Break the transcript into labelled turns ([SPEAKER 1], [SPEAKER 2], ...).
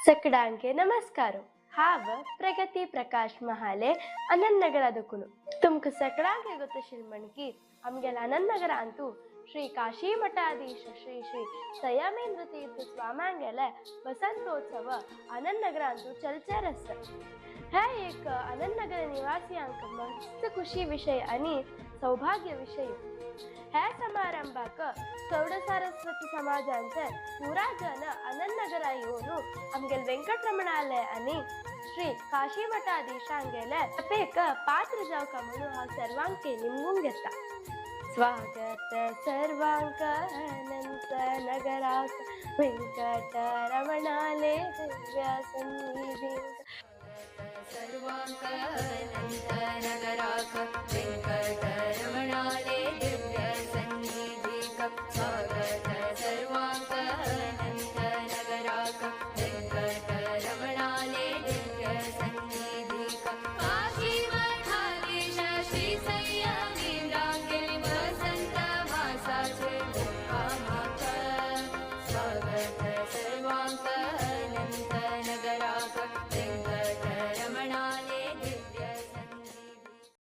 [SPEAKER 1] सकडांके नमस्कार हाव प्रगती प्रकाश महाले अनंत नगर दुकुनु तुमक सकडांके गोत्तशिल मणकी आमगेल अनंत नगर अंतु श्री काशी मठाधीश श्री श्री संयमेंद्र तीर्थ स्वामांगेल वसंतोत्सव अनंत नगर अंतु चलचरस है एक अनंत नगर निवासी अंक मस्त खुशी विषय आणि सौभाग्य विषय ह्या समारंभाक चौड सारस्वती समाजांचे पुरा जन अनंत नगरा येऊन आमगेल वेंकटरमणालय आणि श्री काशी मठाधीशांगेले अपेक पात्र जावका म्हणून हा सर्वांके निमगून घेता स्वागत सर्वांक अनंत नगराक वेंकटरमणालय दिव्य
[SPEAKER 2] सर्वांक अनंत नगराक वेंकटरमणालय